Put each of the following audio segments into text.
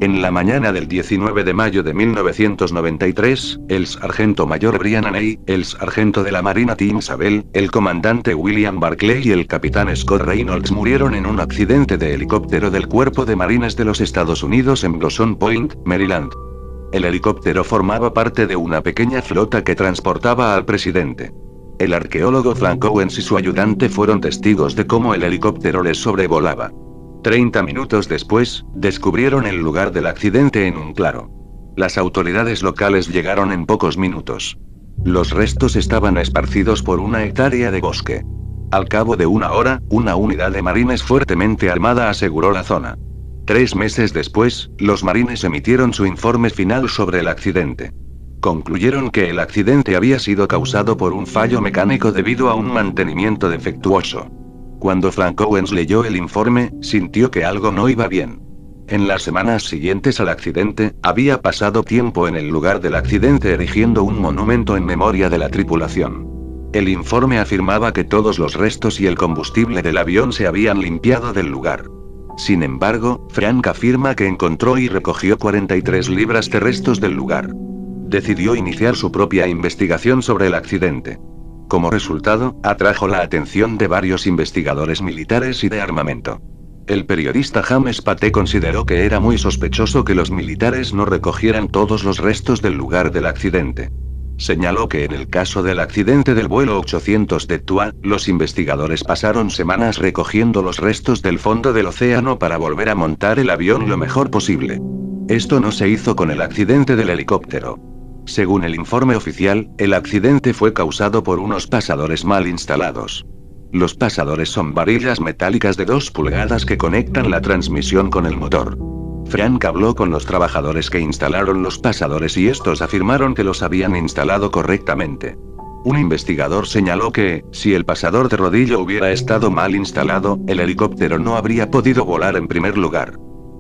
En la mañana del 19 de mayo de 1993, el sargento mayor Brian Aney, el sargento de la Marina Tim Sabel, el comandante William Barclay y el capitán Scott Reynolds murieron en un accidente de helicóptero del Cuerpo de Marines de los Estados Unidos en Blossom Point, Maryland. El helicóptero formaba parte de una pequeña flota que transportaba al presidente. El arqueólogo Frank Owens y su ayudante fueron testigos de cómo el helicóptero les sobrevolaba. 30 minutos después, descubrieron el lugar del accidente en un claro. Las autoridades locales llegaron en pocos minutos. Los restos estaban esparcidos por una hectárea de bosque. Al cabo de una hora, una unidad de marines fuertemente armada aseguró la zona. 3 meses después, los marines emitieron su informe final sobre el accidente. Concluyeron que el accidente había sido causado por un fallo mecánico debido a un mantenimiento defectuoso. Cuando Frank Owens leyó el informe, sintió que algo no iba bien. En las semanas siguientes al accidente, había pasado tiempo en el lugar del accidente erigiendo un monumento en memoria de la tripulación. El informe afirmaba que todos los restos y el combustible del avión se habían limpiado del lugar. Sin embargo, Frank afirma que encontró y recogió 43 libras de restos del lugar. Decidió iniciar su propia investigación sobre el accidente. Como resultado, atrajo la atención de varios investigadores militares y de armamento. El periodista James Paté consideró que era muy sospechoso que los militares no recogieran todos los restos del lugar del accidente. Señaló que en el caso del accidente del vuelo 800 de Tua, los investigadores pasaron semanas recogiendo los restos del fondo del océano para volver a montar el avión lo mejor posible. Esto no se hizo con el accidente del helicóptero. Según el informe oficial, el accidente fue causado por unos pasadores mal instalados. Los pasadores son varillas metálicas de 2 pulgadas que conectan la transmisión con el motor. Frank habló con los trabajadores que instalaron los pasadores y estos afirmaron que los habían instalado correctamente. Un investigador señaló que, si el pasador de rodillo hubiera estado mal instalado, el helicóptero no habría podido volar en primer lugar.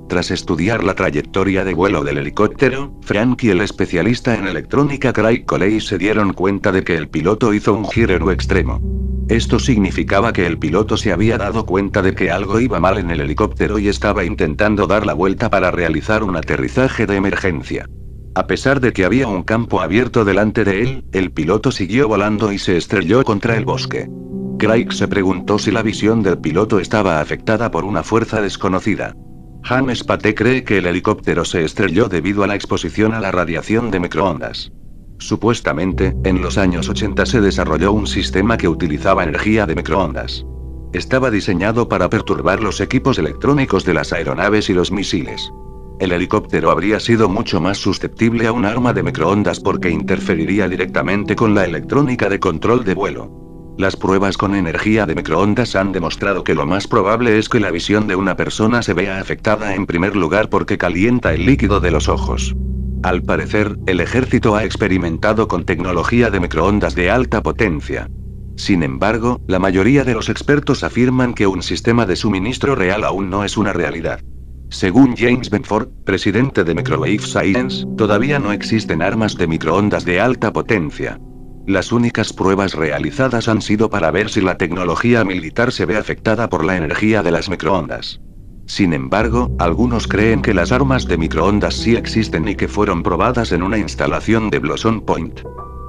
Tras estudiar la trayectoria de vuelo del helicóptero, Frank y el especialista en electrónica Craig Coley se dieron cuenta de que el piloto hizo un giro extremo. Esto significaba que el piloto se había dado cuenta de que algo iba mal en el helicóptero y estaba intentando dar la vuelta para realizar un aterrizaje de emergencia. A pesar de que había un campo abierto delante de él, el piloto siguió volando y se estrelló contra el bosque. Craig se preguntó si la visión del piloto estaba afectada por una fuerza desconocida. James Paté cree que el helicóptero se estrelló debido a la exposición a la radiación de microondas. Supuestamente, en los años 80 se desarrolló un sistema que utilizaba energía de microondas. Estaba diseñado para perturbar los equipos electrónicos de las aeronaves y los misiles. El helicóptero habría sido mucho más susceptible a un arma de microondas porque interferiría directamente con la electrónica de control de vuelo. Las pruebas con energía de microondas han demostrado que lo más probable es que la visión de una persona se vea afectada en primer lugar porque calienta el líquido de los ojos. Al parecer, el ejército ha experimentado con tecnología de microondas de alta potencia. Sin embargo, la mayoría de los expertos afirman que un sistema de suministro real aún no es una realidad. Según James Benford, presidente de Microwave Science, todavía no existen armas de microondas de alta potencia. Las únicas pruebas realizadas han sido para ver si la tecnología militar se ve afectada por la energía de las microondas. Sin embargo, algunos creen que las armas de microondas sí existen y que fueron probadas en una instalación de Blossom Point.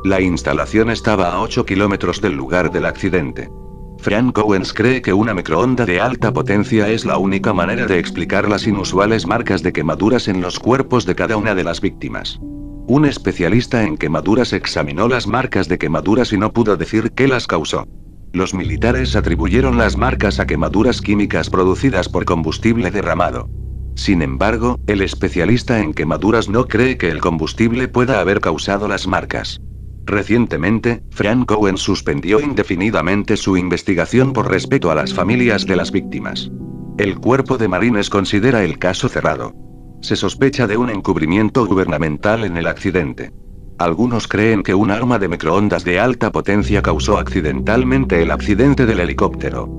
La instalación estaba a 8 kilómetros del lugar del accidente. Frank Owens cree que una microonda de alta potencia es la única manera de explicar las inusuales marcas de quemaduras en los cuerpos de cada una de las víctimas. Un especialista en quemaduras examinó las marcas de quemaduras y no pudo decir qué las causó. Los militares atribuyeron las marcas a quemaduras químicas producidas por combustible derramado. Sin embargo, el especialista en quemaduras no cree que el combustible pueda haber causado las marcas. Recientemente, Frank Owens suspendió indefinidamente su investigación por respeto a las familias de las víctimas. El Cuerpo de Marines considera el caso cerrado. Se sospecha de un encubrimiento gubernamental en el accidente. Algunos creen que un arma de microondas de alta potencia causó accidentalmente el accidente del helicóptero.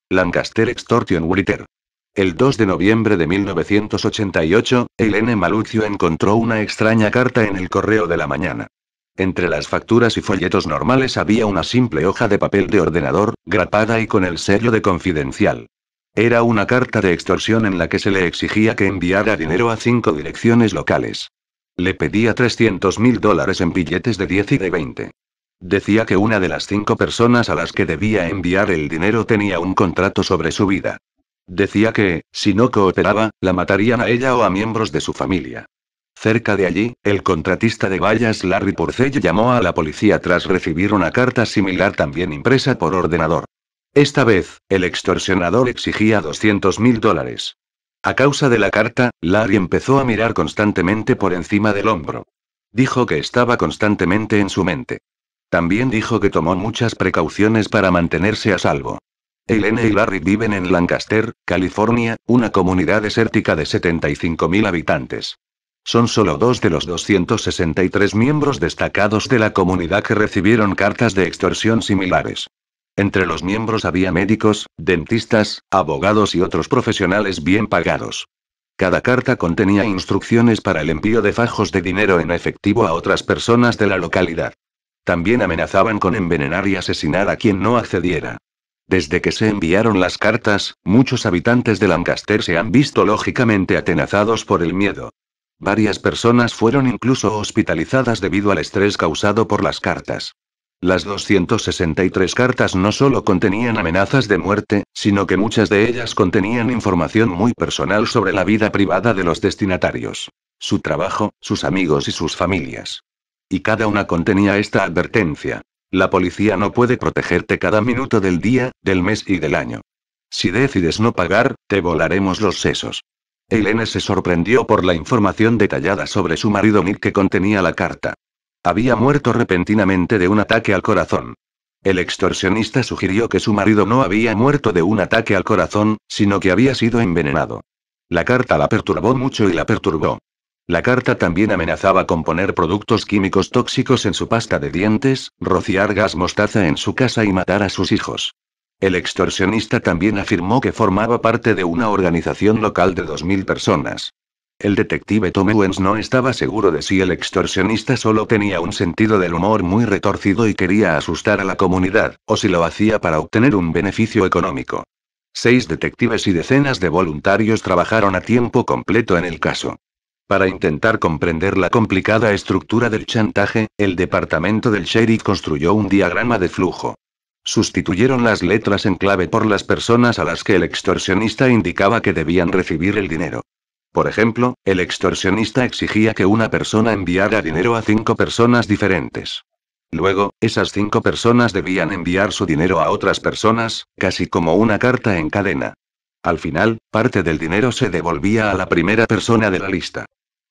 Lancaster Extortion Writer. El 2 de noviembre de 1988, Eileen Maluccio encontró una extraña carta en el correo de la mañana. Entre las facturas y folletos normales había una simple hoja de papel de ordenador, grapada y con el sello de confidencial. Era una carta de extorsión en la que se le exigía que enviara dinero a 5 direcciones locales. Le pedía $300.000 en billetes de 10 y de 20. Decía que una de las 5 personas a las que debía enviar el dinero tenía un contrato sobre su vida. Decía que, si no cooperaba, la matarían a ella o a miembros de su familia. Cerca de allí, el contratista de vallas Larry Purcell llamó a la policía tras recibir una carta similar también impresa por ordenador. Esta vez, el extorsionador exigía $200.000. A causa de la carta, Larry empezó a mirar constantemente por encima del hombro. Dijo que estaba constantemente en su mente. También dijo que tomó muchas precauciones para mantenerse a salvo. Eileen y Larry viven en Lancaster, California, una comunidad desértica de 75.000 habitantes. Son solo 2 de los 263 miembros destacados de la comunidad que recibieron cartas de extorsión similares. Entre los miembros había médicos, dentistas, abogados y otros profesionales bien pagados. Cada carta contenía instrucciones para el envío de fajos de dinero en efectivo a otras personas de la localidad. También amenazaban con envenenar y asesinar a quien no accediera. Desde que se enviaron las cartas, muchos habitantes de Lancaster se han visto lógicamente atenazados por el miedo. Varias personas fueron incluso hospitalizadas debido al estrés causado por las cartas. Las 263 cartas no solo contenían amenazas de muerte, sino que muchas de ellas contenían información muy personal sobre la vida privada de los destinatarios, su trabajo, sus amigos y sus familias. Y cada una contenía esta advertencia: la policía no puede protegerte cada minuto del día, del mes y del año. Si decides no pagar, te volaremos los sesos. Eileen se sorprendió por la información detallada sobre su marido Nick que contenía la carta. Había muerto repentinamente de un ataque al corazón. El extorsionista sugirió que su marido no había muerto de un ataque al corazón, sino que había sido envenenado. La carta la perturbó mucho y la perturbó. La carta también amenazaba con poner productos químicos tóxicos en su pasta de dientes, rociar gas mostaza en su casa y matar a sus hijos. El extorsionista también afirmó que formaba parte de una organización local de 2.000 personas. El detective Tom Owens no estaba seguro de si el extorsionista solo tenía un sentido del humor muy retorcido y quería asustar a la comunidad, o si lo hacía para obtener un beneficio económico. 6 detectives y decenas de voluntarios trabajaron a tiempo completo en el caso. Para intentar comprender la complicada estructura del chantaje, el departamento del sheriff construyó un diagrama de flujo. Sustituyeron las letras en clave por las personas a las que el extorsionista indicaba que debían recibir el dinero. Por ejemplo, el extorsionista exigía que una persona enviara dinero a 5 personas diferentes. Luego, esas 5 personas debían enviar su dinero a otras personas, casi como una carta en cadena. Al final, parte del dinero se devolvía a la primera persona de la lista.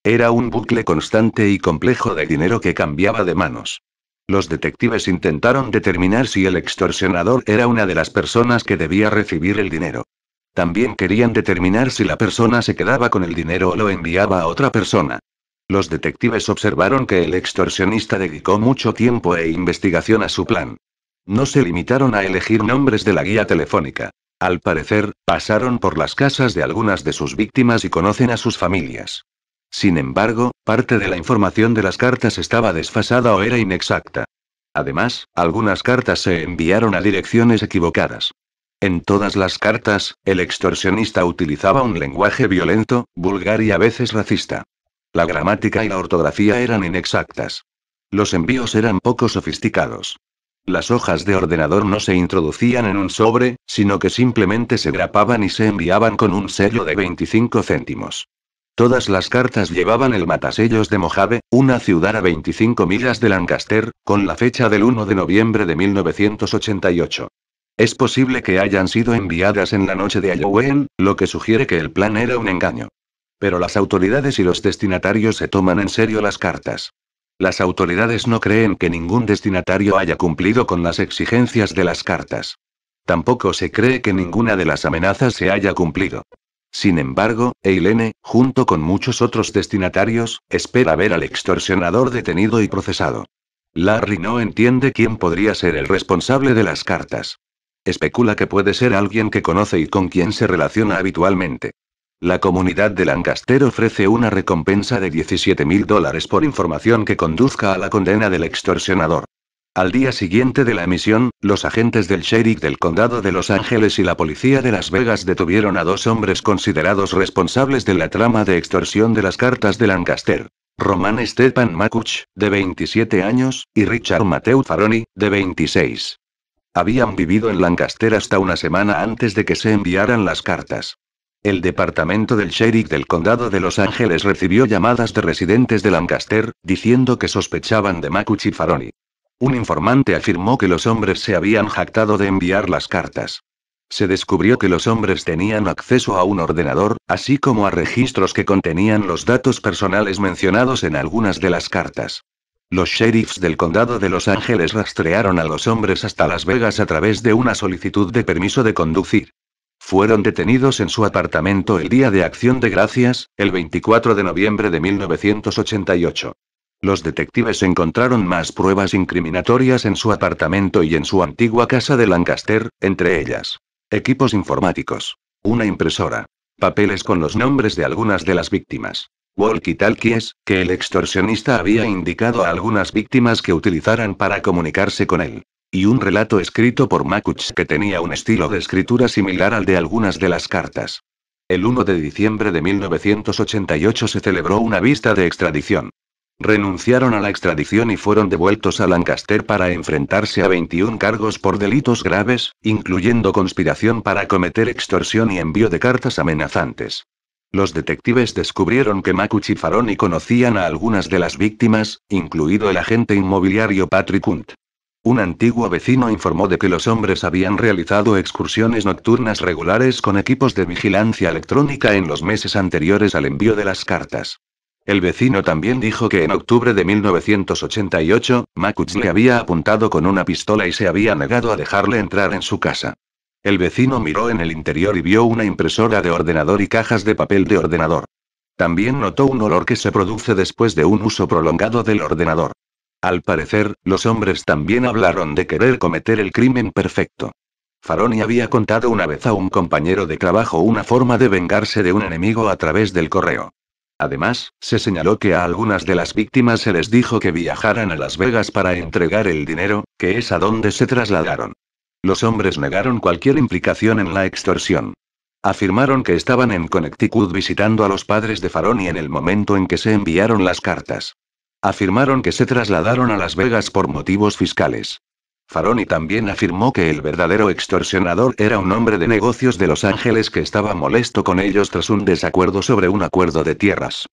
Era un bucle constante y complejo de dinero que cambiaba de manos. Los detectives intentaron determinar si el extorsionador era una de las personas que debía recibir el dinero. También querían determinar si la persona se quedaba con el dinero o lo enviaba a otra persona. Los detectives observaron que el extorsionista dedicó mucho tiempo e investigación a su plan. No se limitaron a elegir nombres de la guía telefónica. Al parecer, pasaron por las casas de algunas de sus víctimas y conocen a sus familias. Sin embargo, parte de la información de las cartas estaba desfasada o era inexacta. Además, algunas cartas se enviaron a direcciones equivocadas. En todas las cartas, el extorsionista utilizaba un lenguaje violento, vulgar y a veces racista. La gramática y la ortografía eran inexactas. Los envíos eran poco sofisticados. Las hojas de ordenador no se introducían en un sobre, sino que simplemente se grapaban y se enviaban con un sello de 25 céntimos. Todas las cartas llevaban el matasellos de Mojave, una ciudad a 25 millas de Lancaster, con la fecha del 1 de noviembre de 1988. Es posible que hayan sido enviadas en la noche de Halloween, lo que sugiere que el plan era un engaño. Pero las autoridades y los destinatarios se toman en serio las cartas. Las autoridades no creen que ningún destinatario haya cumplido con las exigencias de las cartas. Tampoco se cree que ninguna de las amenazas se haya cumplido. Sin embargo, Eileen, junto con muchos otros destinatarios, espera ver al extorsionador detenido y procesado. Larry no entiende quién podría ser el responsable de las cartas. Especula que puede ser alguien que conoce y con quien se relaciona habitualmente. La comunidad de Lancaster ofrece una recompensa de $17.000 por información que conduzca a la condena del extorsionador. Al día siguiente de la emisión, los agentes del sheriff del condado de Los Ángeles y la policía de Las Vegas detuvieron a dos hombres considerados responsables de la trama de extorsión de las cartas de Lancaster. Roman Stepan Makuch, de 27 años, y Richard Matthew Faroni, de 26. Habían vivido en Lancaster hasta una semana antes de que se enviaran las cartas. El departamento del sheriff del condado de Los Ángeles recibió llamadas de residentes de Lancaster, diciendo que sospechaban de Makuch y Faroni. Un informante afirmó que los hombres se habían jactado de enviar las cartas. Se descubrió que los hombres tenían acceso a un ordenador, así como a registros que contenían los datos personales mencionados en algunas de las cartas. Los sheriffs del condado de Los Ángeles rastrearon a los hombres hasta Las Vegas a través de una solicitud de permiso de conducir. Fueron detenidos en su apartamento el día de Acción de Gracias, el 24 de noviembre de 1988. Los detectives encontraron más pruebas incriminatorias en su apartamento y en su antigua casa de Lancaster, entre ellas equipos informáticos, una impresora, papeles con los nombres de algunas de las víctimas, walkie-talkies, que el extorsionista había indicado a algunas víctimas que utilizaran para comunicarse con él, y un relato escrito por Makuch que tenía un estilo de escritura similar al de algunas de las cartas. El 1 de diciembre de 1988 se celebró una vista de extradición. Renunciaron a la extradición y fueron devueltos a Lancaster para enfrentarse a 21 cargos por delitos graves, incluyendo conspiración para cometer extorsión y envío de cartas amenazantes. Los detectives descubrieron que Makuch y Faroni conocían a algunas de las víctimas, incluido el agente inmobiliario Patrick Hunt. Un antiguo vecino informó de que los hombres habían realizado excursiones nocturnas regulares con equipos de vigilancia electrónica en los meses anteriores al envío de las cartas. El vecino también dijo que en octubre de 1988, Makuch le había apuntado con una pistola y se había negado a dejarle entrar en su casa. El vecino miró en el interior y vio una impresora de ordenador y cajas de papel de ordenador. También notó un olor que se produce después de un uso prolongado del ordenador. Al parecer, los hombres también hablaron de querer cometer el crimen perfecto. Faroni había contado una vez a un compañero de trabajo una forma de vengarse de un enemigo a través del correo. Además, se señaló que a algunas de las víctimas se les dijo que viajaran a Las Vegas para entregar el dinero, que es a donde se trasladaron. Los hombres negaron cualquier implicación en la extorsión. Afirmaron que estaban en Connecticut visitando a los padres de Faroni en el momento en que se enviaron las cartas. Afirmaron que se trasladaron a Las Vegas por motivos fiscales. Faroni también afirmó que el verdadero extorsionador era un hombre de negocios de Los Ángeles que estaba molesto con ellos tras un desacuerdo sobre un acuerdo de tierras.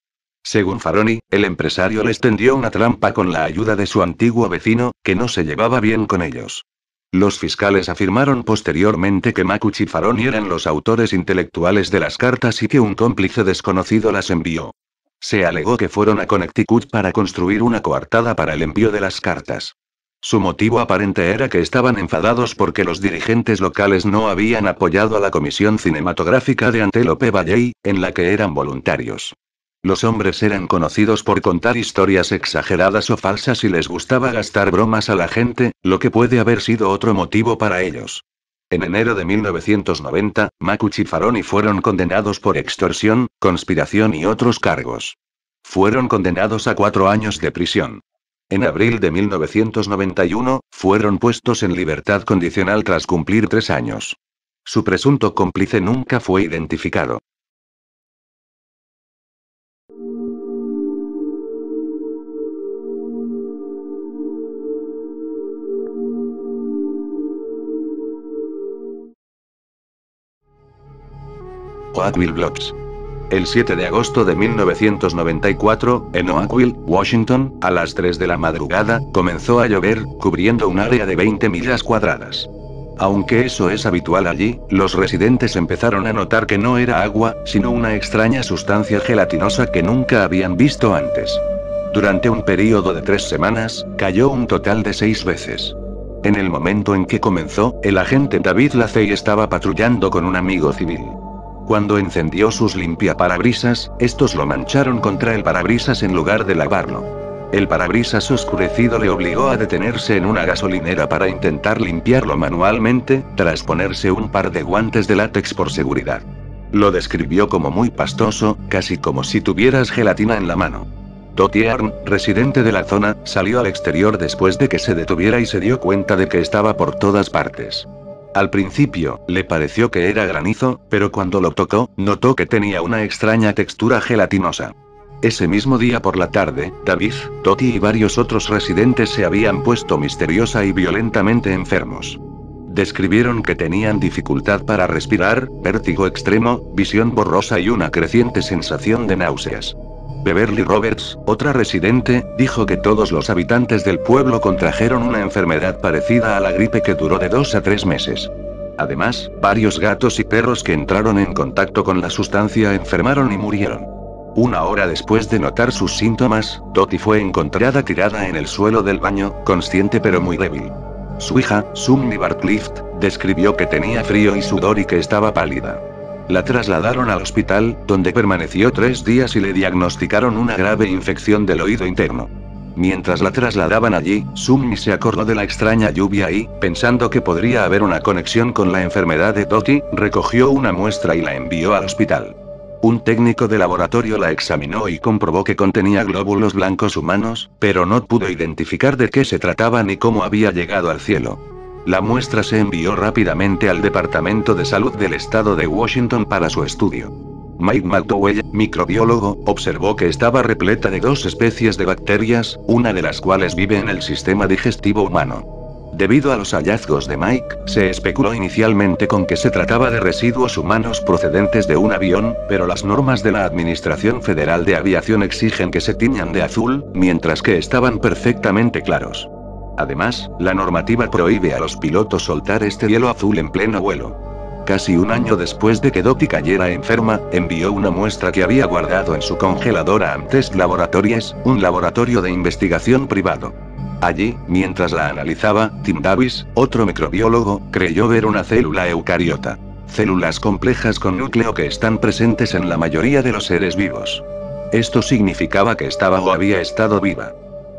Según Faroni, el empresario les tendió una trampa con la ayuda de su antiguo vecino, que no se llevaba bien con ellos. Los fiscales afirmaron posteriormente que Makuch y Faroni eran los autores intelectuales de las cartas y que un cómplice desconocido las envió. Se alegó que fueron a Connecticut para construir una coartada para el envío de las cartas. Su motivo aparente era que estaban enfadados porque los dirigentes locales no habían apoyado a la Comisión Cinematográfica de Antelope Valley, en la que eran voluntarios. Los hombres eran conocidos por contar historias exageradas o falsas y les gustaba gastar bromas a la gente, lo que puede haber sido otro motivo para ellos. En enero de 1990, Makuch y Faroni fueron condenados por extorsión, conspiración y otros cargos. Fueron condenados a 4 años de prisión. En abril de 1991, fueron puestos en libertad condicional tras cumplir 3 años. Su presunto cómplice nunca fue identificado. Oakville Blocks. El 7 de agosto de 1994, en Oakville, Washington, a las 3 de la madrugada, comenzó a llover, cubriendo un área de 20 millas cuadradas. Aunque eso es habitual allí, los residentes empezaron a notar que no era agua, sino una extraña sustancia gelatinosa que nunca habían visto antes. Durante un período de 3 semanas, cayó un total de 6 veces. En el momento en que comenzó, el agente David Lacey estaba patrullando con un amigo civil. Cuando encendió sus limpiaparabrisas, estos lo mancharon contra el parabrisas en lugar de lavarlo. El parabrisas oscurecido le obligó a detenerse en una gasolinera para intentar limpiarlo manualmente, tras ponerse un par de guantes de látex por seguridad. Lo describió como muy pastoso, casi como si tuvieras gelatina en la mano. Dottie Arn, residente de la zona, salió al exterior después de que se detuviera y se dio cuenta de que estaba por todas partes. Al principio, le pareció que era granizo, pero cuando lo tocó, notó que tenía una extraña textura gelatinosa. Ese mismo día por la tarde, David, Dottie y varios otros residentes se habían puesto misteriosa y violentamente enfermos. Describieron que tenían dificultad para respirar, vértigo extremo, visión borrosa y una creciente sensación de náuseas. Beverly Roberts, otra residente, dijo que todos los habitantes del pueblo contrajeron una enfermedad parecida a la gripe que duró de 2 a 3 meses. Además, varios gatos y perros que entraron en contacto con la sustancia enfermaron y murieron. Una hora después de notar sus síntomas, Dottie fue encontrada tirada en el suelo del baño, consciente pero muy débil. Su hija, Sumni Barclift, describió que tenía frío y sudor y que estaba pálida. La trasladaron al hospital, donde permaneció 3 días y le diagnosticaron una grave infección del oído interno. Mientras la trasladaban allí, Sumni se acordó de la extraña lluvia y, pensando que podría haber una conexión con la enfermedad de Dottie, recogió una muestra y la envió al hospital. Un técnico de laboratorio la examinó y comprobó que contenía glóbulos blancos humanos, pero no pudo identificar de qué se trataba ni cómo había llegado al cielo. La muestra se envió rápidamente al Departamento de Salud del Estado de Washington para su estudio. Mike McDowell, microbiólogo, observó que estaba repleta de 2 especies de bacterias, una de las cuales vive en el sistema digestivo humano. Debido a los hallazgos de Mike, se especuló inicialmente con que se trataba de residuos humanos procedentes de un avión, pero las normas de la Administración Federal de Aviación exigen que se tiñan de azul, mientras que estaban perfectamente claros. Además, la normativa prohíbe a los pilotos soltar este hielo azul en pleno vuelo. Casi un año después de que Dottie cayera enferma, envió una muestra que había guardado en su congelador a Amtest Laboratories, un laboratorio de investigación privado. Allí, mientras la analizaba, Tim Davis, otro microbiólogo, creyó ver una célula eucariota. Células complejas con núcleo que están presentes en la mayoría de los seres vivos. Esto significaba que estaba o había estado viva.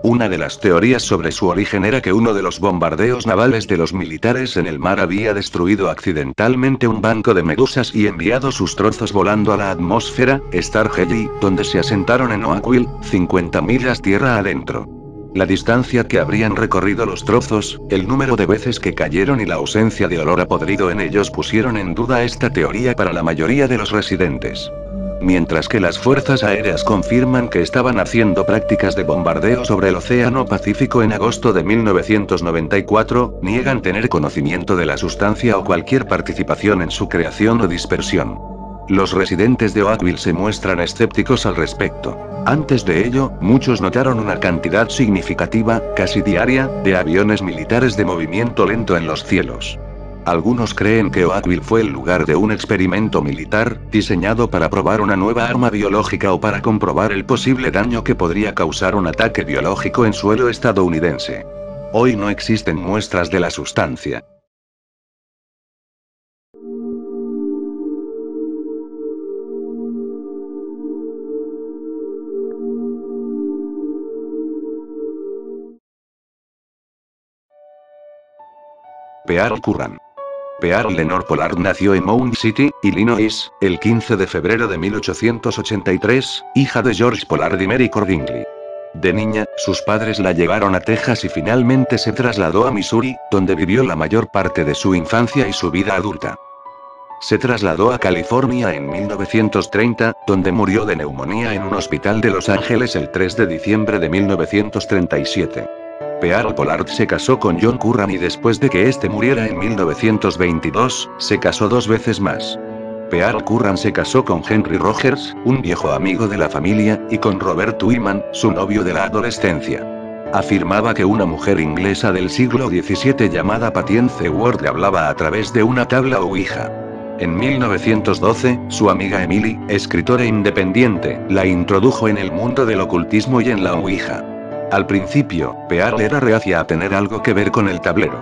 Una de las teorías sobre su origen era que uno de los bombardeos navales de los militares en el mar había destruido accidentalmente un banco de medusas y enviado sus trozos volando a la atmósfera, Stargate, donde se asentaron en Oakville, 50 millas tierra adentro. La distancia que habrían recorrido los trozos, el número de veces que cayeron y la ausencia de olor a podrido en ellos pusieron en duda esta teoría para la mayoría de los residentes. Mientras que las fuerzas aéreas confirman que estaban haciendo prácticas de bombardeo sobre el Océano Pacífico en agosto de 1994, niegan tener conocimiento de la sustancia o cualquier participación en su creación o dispersión. Los residentes de Oakville se muestran escépticos al respecto. Antes de ello, muchos notaron una cantidad significativa, casi diaria, de aviones militares de movimiento lento en los cielos. Algunos creen que Oakville fue el lugar de un experimento militar, diseñado para probar una nueva arma biológica o para comprobar el posible daño que podría causar un ataque biológico en suelo estadounidense. Hoy no existen muestras de la sustancia. Pearl Curran. Pearl Lenore Pollard nació en Mound City, Illinois, el 15 de febrero de 1883, hija de George Pollard y Mary Cordingley. De niña, sus padres la llevaron a Texas y finalmente se trasladó a Missouri, donde vivió la mayor parte de su infancia y su vida adulta. Se trasladó a California en 1930, donde murió de neumonía en un hospital de Los Ángeles el 3 de diciembre de 1937. Pearl Pollard se casó con John Curran y después de que este muriera en 1922, se casó 2 veces más. Pearl Curran se casó con Henry Rogers, un viejo amigo de la familia, y con Robert Wyman, su novio de la adolescencia. Afirmaba que una mujer inglesa del siglo XVII llamada Patience Ward le hablaba a través de una tabla Ouija. En 1912, su amiga Emily, escritora independiente, la introdujo en el mundo del ocultismo y en la Ouija. Al principio, Pearl era reacia a tener algo que ver con el tablero.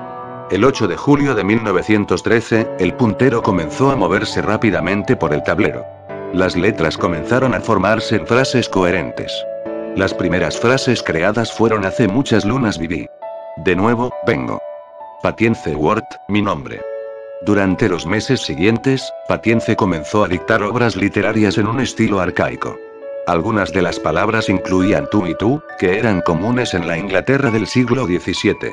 El 8 de julio de 1913, el puntero comenzó a moverse rápidamente por el tablero. Las letras comenzaron a formarse en frases coherentes. Las primeras frases creadas fueron: hace muchas lunas viví. De nuevo, vengo. Patience Ward, mi nombre. Durante los meses siguientes, Patience comenzó a dictar obras literarias en un estilo arcaico. Algunas de las palabras incluían tú y tú, que eran comunes en la Inglaterra del siglo XVII.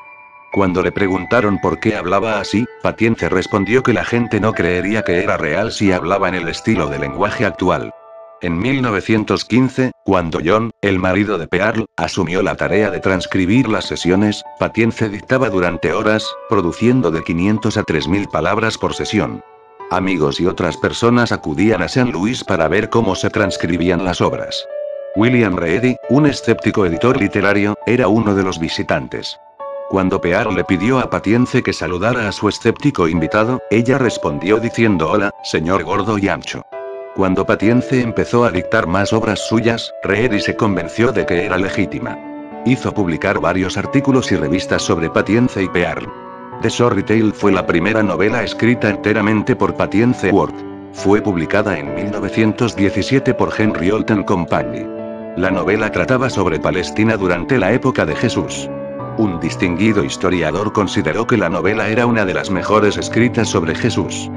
Cuando le preguntaron por qué hablaba así, Patience respondió que la gente no creería que era real si hablaba en el estilo de lenguaje actual. En 1915, cuando John, el marido de Pearl, asumió la tarea de transcribir las sesiones, Patience dictaba durante horas, produciendo de 500 a 3000 palabras por sesión. Amigos y otras personas acudían a St. Louis para ver cómo se transcribían las obras. William Reedy, un escéptico editor literario, era uno de los visitantes. Cuando Pearl le pidió a Patience que saludara a su escéptico invitado, ella respondió diciendo: hola, señor gordo y ancho. Cuando Patience empezó a dictar más obras suyas, Reedy se convenció de que era legítima. Hizo publicar varios artículos y revistas sobre Patience y Pearl. The Sorry Tale fue la primera novela escrita enteramente por Patience Ward. Fue publicada en 1917 por Henry Holt & Company. La novela trataba sobre Palestina durante la época de Jesús. Un distinguido historiador consideró que la novela era una de las mejores escritas sobre Jesús.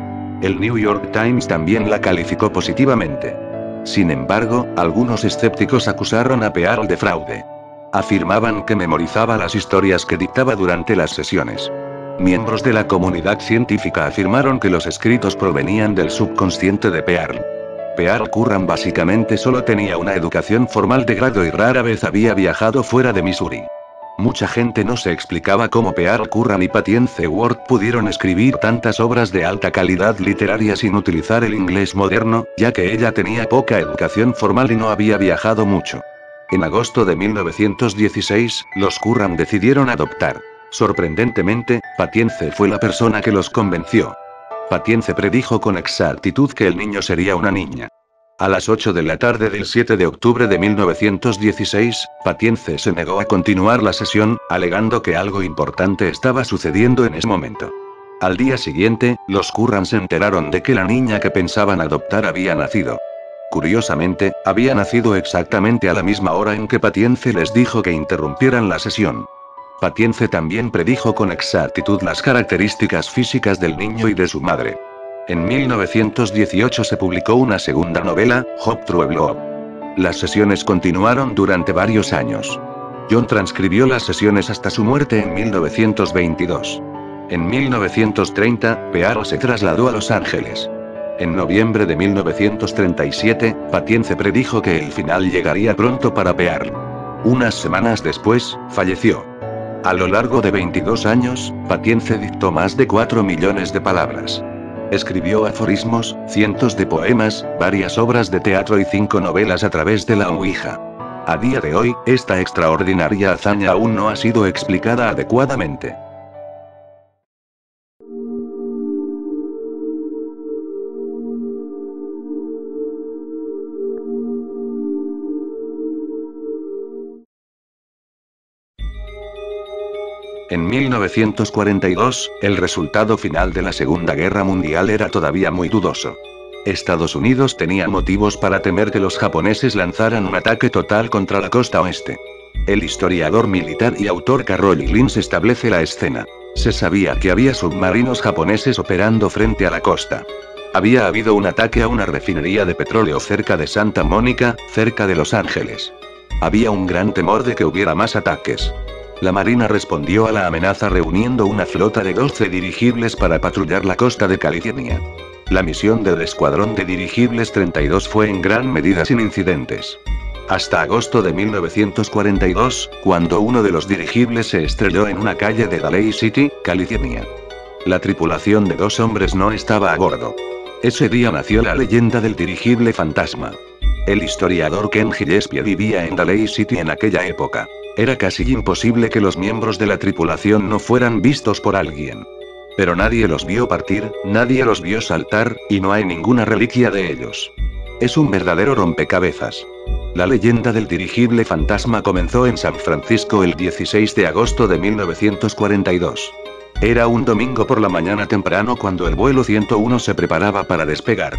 El New York Times también la calificó positivamente. Sin embargo, algunos escépticos acusaron a Pearl de fraude. Afirmaban que memorizaba las historias que dictaba durante las sesiones. Miembros de la comunidad científica afirmaron que los escritos provenían del subconsciente de Pearl. Pearl Curran básicamente solo tenía una educación formal de grado y rara vez había viajado fuera de Missouri. Mucha gente no se explicaba cómo Pearl Curran y Patience Ward pudieron escribir tantas obras de alta calidad literaria sin utilizar el inglés moderno, ya que ella tenía poca educación formal y no había viajado mucho. En agosto de 1916, los Curran decidieron adoptar. Sorprendentemente, Patience fue la persona que los convenció. Patience predijo con exactitud que el niño sería una niña. A las 8 de la tarde del 7 de octubre de 1916, Patience se negó a continuar la sesión, alegando que algo importante estaba sucediendo en ese momento. Al día siguiente, los Curran se enteraron de que la niña que pensaban adoptar había nacido. Curiosamente, había nacido exactamente a la misma hora en que Patience les dijo que interrumpieran la sesión. Patience también predijo con exactitud las características físicas del niño y de su madre. En 1918 se publicó una segunda novela, Hope True Love. Las sesiones continuaron durante varios años. John transcribió las sesiones hasta su muerte en 1922. En 1930, Pearl se trasladó a Los Ángeles. En noviembre de 1937, Patience predijo que el final llegaría pronto para Pearl. Unas semanas después, falleció. A lo largo de 22 años, Patience dictó más de 4 millones de palabras. Escribió aforismos, cientos de poemas, varias obras de teatro y 5 novelas a través de la Ouija. A día de hoy, esta extraordinaria hazaña aún no ha sido explicada adecuadamente. En 1942, el resultado final de la Segunda Guerra Mundial era todavía muy dudoso. Estados Unidos tenía motivos para temer que los japoneses lanzaran un ataque total contra la costa oeste. El historiador militar y autor Carroll Lynch establece la escena. Se sabía que había submarinos japoneses operando frente a la costa. Había habido un ataque a una refinería de petróleo cerca de Santa Mónica, cerca de Los Ángeles. Había un gran temor de que hubiera más ataques. La Marina respondió a la amenaza reuniendo una flota de 12 dirigibles para patrullar la costa de California. La misión del Escuadrón de Dirigibles 32 fue en gran medida sin incidentes. Hasta agosto de 1942, cuando uno de los dirigibles se estrelló en una calle de Daly City, California. La tripulación de 2 hombres no estaba a bordo. Ese día nació la leyenda del dirigible fantasma. El historiador Ken Gillespie vivía en Daly City en aquella época. Era casi imposible que los miembros de la tripulación no fueran vistos por alguien. Pero nadie los vio partir, nadie los vio saltar, y no hay ninguna reliquia de ellos. Es un verdadero rompecabezas. La leyenda del dirigible fantasma comenzó en San Francisco el 16 de agosto de 1942. Era un domingo por la mañana temprano cuando el vuelo 101 se preparaba para despegar.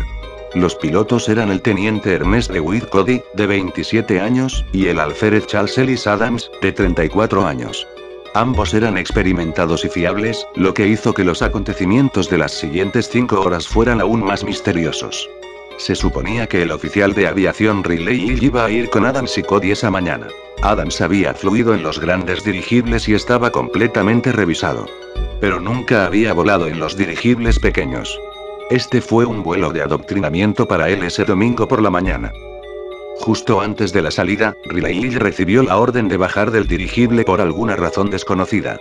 Los pilotos eran el teniente Ernest DeWitt Cody, de 27 años, y el alférez Charles Ellis Adams, de 34 años. Ambos eran experimentados y fiables, lo que hizo que los acontecimientos de las siguientes 5 horas fueran aún más misteriosos. Se suponía que el oficial de aviación Riley iba a ir con Adams y Cody esa mañana. Adams había fluido en los grandes dirigibles y estaba completamente revisado. Pero nunca había volado en los dirigibles pequeños. Este fue un vuelo de adoctrinamiento para él ese domingo por la mañana. Justo antes de la salida, Riley recibió la orden de bajar del dirigible por alguna razón desconocida.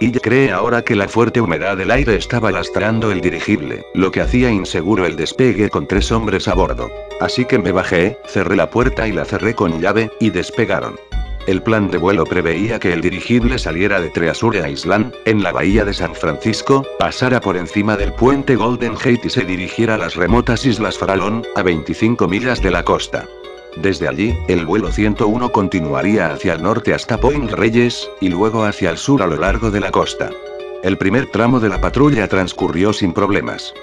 Ella cree ahora que la fuerte humedad del aire estaba lastrando el dirigible, lo que hacía inseguro el despegue con 3 hombres a bordo. Así que me bajé, cerré la puerta y la cerré con llave, y despegaron. El plan de vuelo preveía que el dirigible saliera de Treasure Island, en la bahía de San Francisco, pasara por encima del puente Golden Gate y se dirigiera a las remotas Islas Farallon, a 25 millas de la costa. Desde allí, el vuelo 101 continuaría hacia el norte hasta Point Reyes, y luego hacia el sur a lo largo de la costa. El primer tramo de la patrulla transcurrió sin problemas.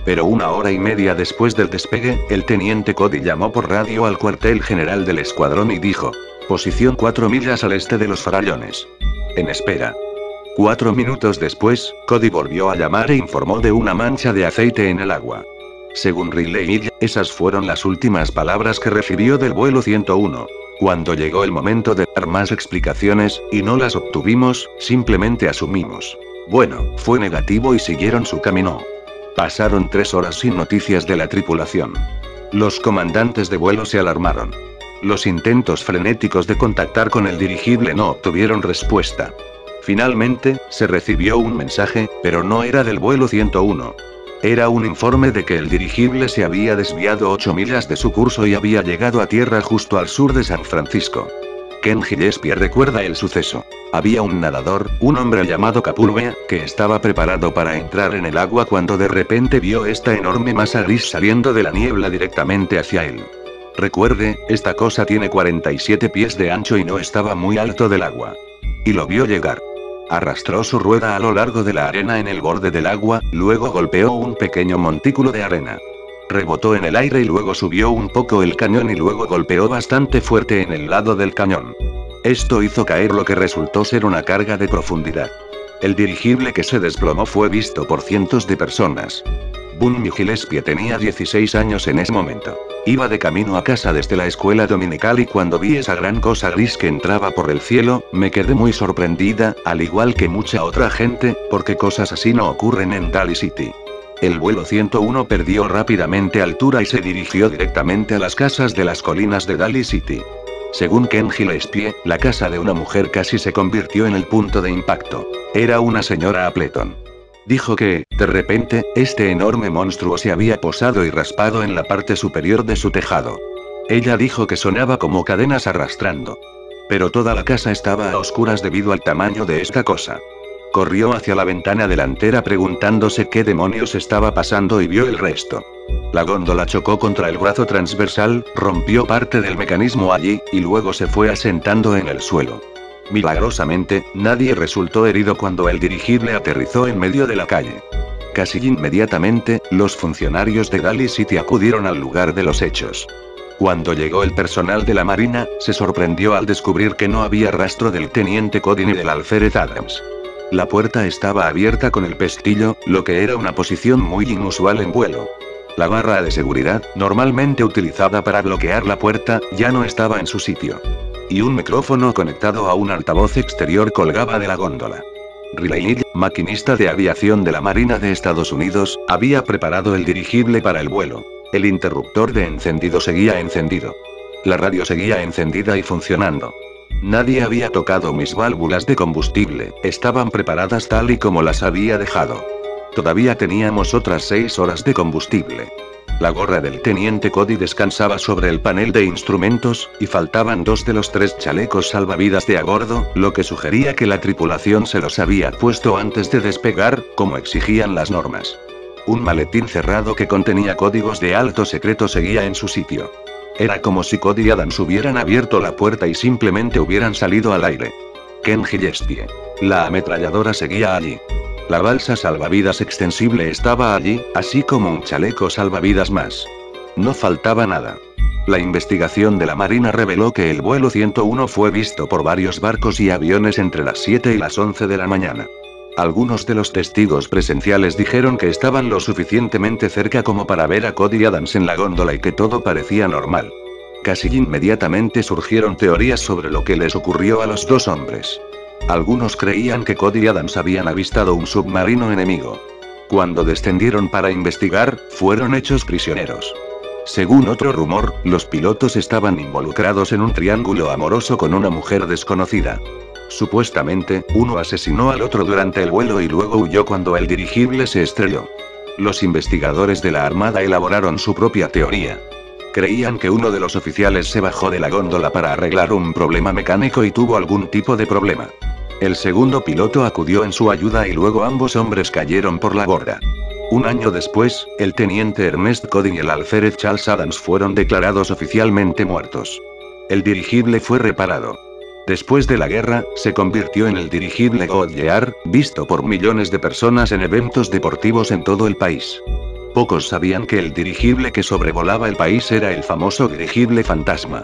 Pero 1 hora y media después del despegue, el teniente Cody llamó por radio al cuartel general del escuadrón y dijo: posición 4 millas al este de los Farallones. En espera. 4 minutos después, Cody volvió a llamar e informó de una mancha de aceite en el agua. Según Riley, esas fueron las últimas palabras que recibió del vuelo 101. Cuando llegó el momento de dar más explicaciones, y no las obtuvimos, simplemente asumimos. Bueno, fue negativo y siguieron su camino. Pasaron 3 horas sin noticias de la tripulación. Los comandantes de vuelo se alarmaron. Los intentos frenéticos de contactar con el dirigible no obtuvieron respuesta. Finalmente, se recibió un mensaje, pero no era del vuelo 101. Era un informe de que el dirigible se había desviado 8 millas de su curso y había llegado a tierra justo al sur de San Francisco. Ken Gillespie recuerda el suceso. Había un nadador, un hombre llamado Capulvea, que estaba preparado para entrar en el agua cuando de repente vio esta enorme masa gris saliendo de la niebla directamente hacia él. Recuerde, esta cosa tiene 47 pies de ancho y no estaba muy alto del agua. Y lo vio llegar. Arrastró su rueda a lo largo de la arena en el borde del agua, luego golpeó un pequeño montículo de arena. Rebotó en el aire y luego subió un poco el cañón y luego golpeó bastante fuerte en el lado del cañón. Esto hizo caer lo que resultó ser una carga de profundidad. El dirigible que se desplomó fue visto por cientos de personas. Bunny Gillespie tenía 16 años en ese momento. Iba de camino a casa desde la escuela dominical y cuando vi esa gran cosa gris que entraba por el cielo, me quedé muy sorprendida, al igual que mucha otra gente, porque cosas así no ocurren en Daly City. El vuelo 101 perdió rápidamente altura y se dirigió directamente a las casas de las colinas de Daly City. Según Ken Gillespie, la casa de una mujer casi se convirtió en el punto de impacto. Era una señora Appleton. Dijo que, de repente, este enorme monstruo se había posado y raspado en la parte superior de su tejado. Ella dijo que sonaba como cadenas arrastrando. Pero toda la casa estaba a oscuras debido al tamaño de esta cosa. Corrió hacia la ventana delantera preguntándose qué demonios estaba pasando y vio el resto. La góndola chocó contra el brazo transversal, rompió parte del mecanismo allí, y luego se fue asentando en el suelo. Milagrosamente, nadie resultó herido cuando el dirigible aterrizó en medio de la calle. Casi inmediatamente, los funcionarios de Daly City acudieron al lugar de los hechos. Cuando llegó el personal de la Marina, se sorprendió al descubrir que no había rastro del teniente Cody ni del alférez Adams. La puerta estaba abierta con el pestillo, lo que era una posición muy inusual en vuelo. La barra de seguridad, normalmente utilizada para bloquear la puerta, ya no estaba en su sitio. Y un micrófono conectado a un altavoz exterior colgaba de la góndola. Riley, maquinista de aviación de la Marina de Estados Unidos, había preparado el dirigible para el vuelo. El interruptor de encendido seguía encendido. La radio seguía encendida y funcionando. Nadie había tocado mis válvulas de combustible, estaban preparadas tal y como las había dejado. Todavía teníamos otras 6 horas de combustible. La gorra del teniente Cody descansaba sobre el panel de instrumentos, y faltaban 2 de los 3 chalecos salvavidas de a bordo, lo que sugería que la tripulación se los había puesto antes de despegar, como exigían las normas. Un maletín cerrado que contenía códigos de alto secreto seguía en su sitio. Era como si Cody y Adams hubieran abierto la puerta y simplemente hubieran salido al aire. Ken Gillespie. La ametralladora seguía allí. La balsa salvavidas extensible estaba allí, así como un chaleco salvavidas más. No faltaba nada. La investigación de la Marina reveló que el vuelo 101 fue visto por varios barcos y aviones entre las 7 y las 11 de la mañana. Algunos de los testigos presenciales dijeron que estaban lo suficientemente cerca como para ver a Cody Adams en la góndola y que todo parecía normal. Casi inmediatamente surgieron teorías sobre lo que les ocurrió a los dos hombres. Algunos creían que Cody Adams habían avistado un submarino enemigo. Cuando descendieron para investigar, fueron hechos prisioneros. Según otro rumor, los pilotos estaban involucrados en un triángulo amoroso con una mujer desconocida. Supuestamente, uno asesinó al otro durante el vuelo y luego huyó cuando el dirigible se estrelló. Los investigadores de la Armada elaboraron su propia teoría. Creían que uno de los oficiales se bajó de la góndola para arreglar un problema mecánico y tuvo algún tipo de problema. El segundo piloto acudió en su ayuda y luego ambos hombres cayeron por la borda. Un año después, el teniente Ernest Cody y el alférez Charles Adams fueron declarados oficialmente muertos. El dirigible fue reparado. Después de la guerra, se convirtió en el dirigible Goodyear, visto por millones de personas en eventos deportivos en todo el país. Pocos sabían que el dirigible que sobrevolaba el país era el famoso dirigible fantasma.